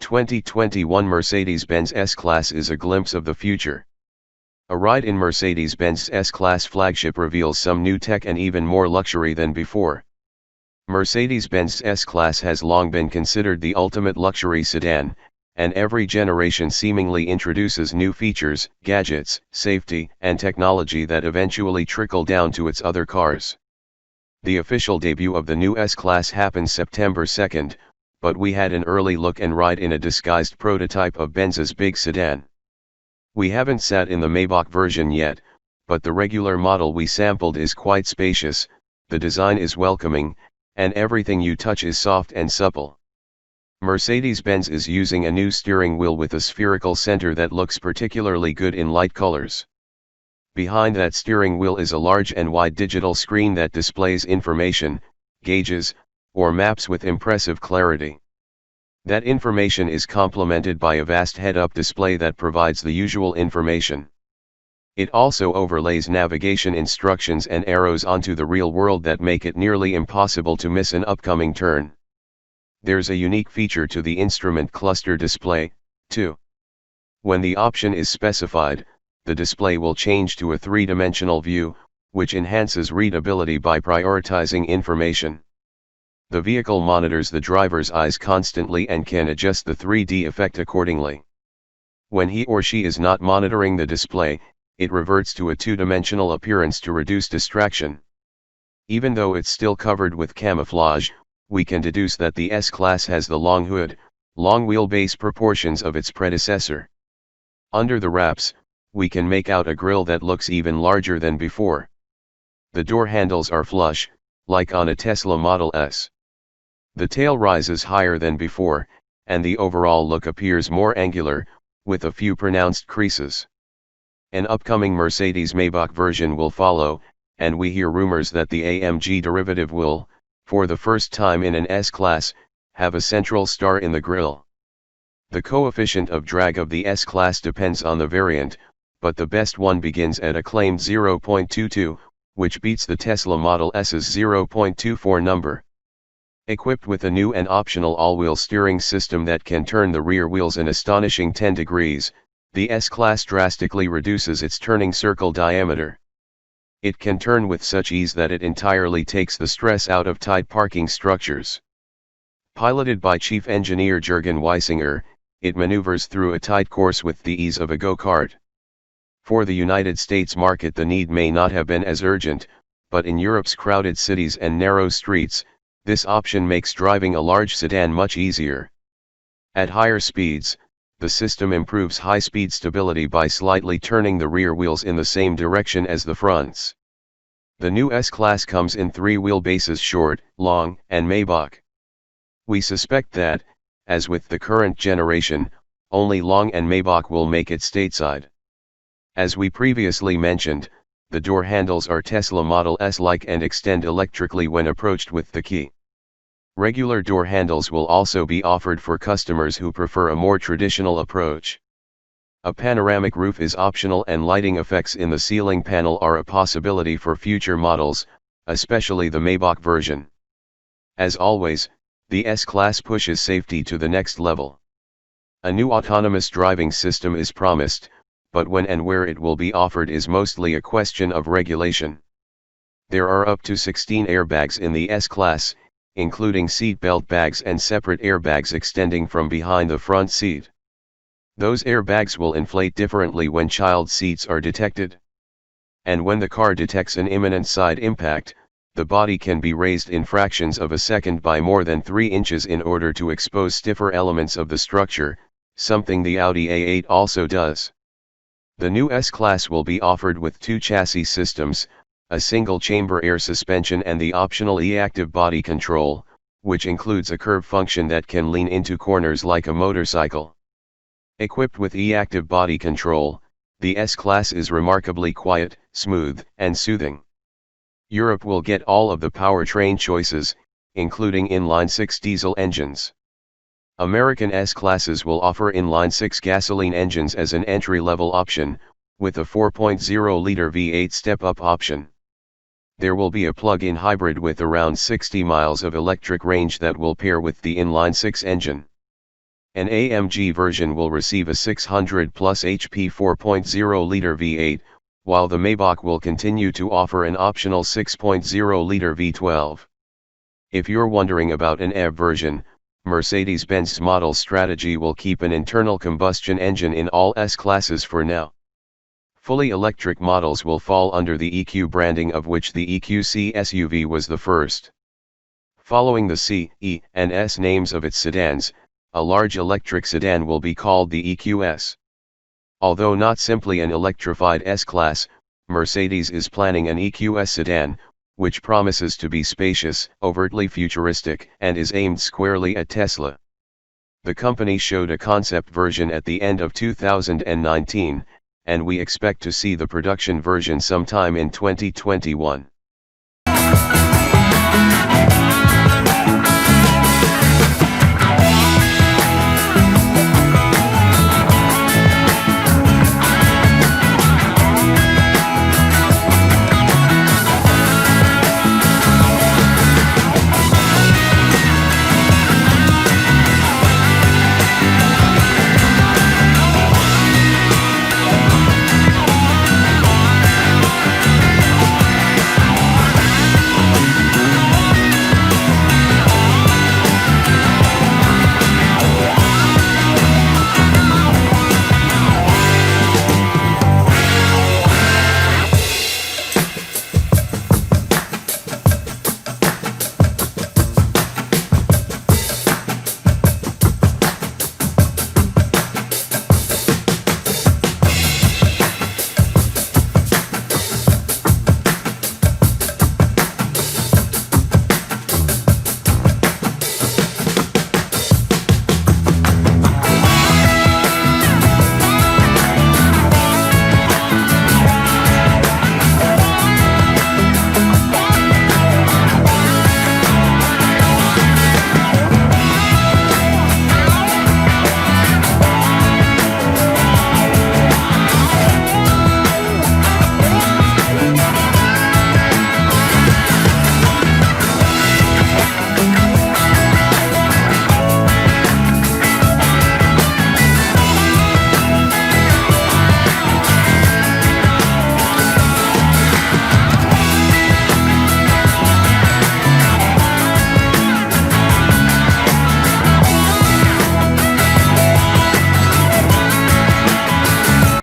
2021 Mercedes-Benz S-Class is a glimpse of the future. A ride in Mercedes-Benz S-Class flagship reveals some new tech and even more luxury than before. Mercedes-Benz S-Class has long been considered the ultimate luxury sedan, and every generation seemingly introduces new features, gadgets, safety, and technology that eventually trickle down to its other cars. The official debut of the new S-Class happened September 2nd, but we had an early look and ride in a disguised prototype of Benz's big sedan. We haven't sat in the Maybach version yet, but the regular model we sampled is quite spacious, the design is welcoming, and everything you touch is soft and supple. Mercedes-Benz is using a new steering wheel with a spherical center that looks particularly good in light colors. Behind that steering wheel is a large and wide digital screen that displays information, gauges, or maps with impressive clarity. That information is complemented by a vast head-up display that provides the usual information. It also overlays navigation instructions and arrows onto the real world that make it nearly impossible to miss an upcoming turn. There's a unique feature to the instrument cluster display, too. When the option is specified, the display will change to a three-dimensional view, which enhances readability by prioritizing information. The vehicle monitors the driver's eyes constantly and can adjust the 3D effect accordingly. When he or she is not monitoring the display, it reverts to a two-dimensional appearance to reduce distraction. Even though it's still covered with camouflage, we can deduce that the S-Class has the long hood, long wheelbase proportions of its predecessor. Under the wraps, we can make out a grille that looks even larger than before. The door handles are flush, like on a Tesla Model S. The tail rises higher than before, and the overall look appears more angular, with a few pronounced creases. An upcoming Mercedes Maybach version will follow, and we hear rumors that the AMG derivative will, for the first time in an S-Class, have a central star in the grille. The coefficient of drag of the S-Class depends on the variant, but the best one begins at a claimed 0.22, which beats the Tesla Model S's 0.24 number. Equipped with a new and optional all-wheel steering system that can turn the rear wheels an astonishing 10 degrees, the S-Class drastically reduces its turning circle diameter. It can turn with such ease that it entirely takes the stress out of tight parking structures. Piloted by Chief Engineer Jürgen Weisinger, it maneuvers through a tight course with the ease of a go-kart. For the United States market the need may not have been as urgent, but in Europe's crowded cities and narrow streets, this option makes driving a large sedan much easier. At higher speeds, the system improves high-speed stability by slightly turning the rear wheels in the same direction as the fronts. The new S-Class comes in three wheelbases: short, long, and Maybach. We suspect that, as with the current generation, only long and Maybach will make it stateside. As we previously mentioned, the door handles are Tesla Model S-like and extend electrically when approached with the key. Regular door handles will also be offered for customers who prefer a more traditional approach. A panoramic roof is optional and lighting effects in the ceiling panel are a possibility for future models, especially the Maybach version. As always, the S-Class pushes safety to the next level. A new autonomous driving system is promised, but when and where it will be offered is mostly a question of regulation. There are up to 16 airbags in the S-Class, including seatbelt bags and separate airbags extending from behind the front seat. Those airbags will inflate differently when child seats are detected. And when the car detects an imminent side impact, the body can be raised in fractions of a second by more than 3 inches in order to expose stiffer elements of the structure, something the Audi A8 also does. The new S-Class will be offered with 2 chassis systems, a single-chamber air suspension and the optional e-active body control, which includes a curve function that can lean into corners like a motorcycle. Equipped with e-active body control, the S-Class is remarkably quiet, smooth, and soothing. Europe will get all of the powertrain choices, including inline-6 diesel engines. American S-Classes will offer inline-6 gasoline engines as an entry-level option, with a 4.0-liter V8 step-up option. There will be a plug-in hybrid with around 60 miles of electric range that will pair with the inline-6 engine. An AMG version will receive a 600 plus HP 4.0-liter V8, while the Maybach will continue to offer an optional 6.0-liter V12. If you're wondering about an EV version, Mercedes-Benz's model strategy will keep an internal combustion engine in all S-classes for now. Fully electric models will fall under the EQ branding, of which the EQC SUV was the first. Following the C, E, and S names of its sedans, a large electric sedan will be called the EQS. Although not simply an electrified S-Class, Mercedes is planning an EQS sedan, which promises to be spacious, overtly futuristic, and is aimed squarely at Tesla. The company showed a concept version at the end of 2019, and we expect to see the production version sometime in 2021.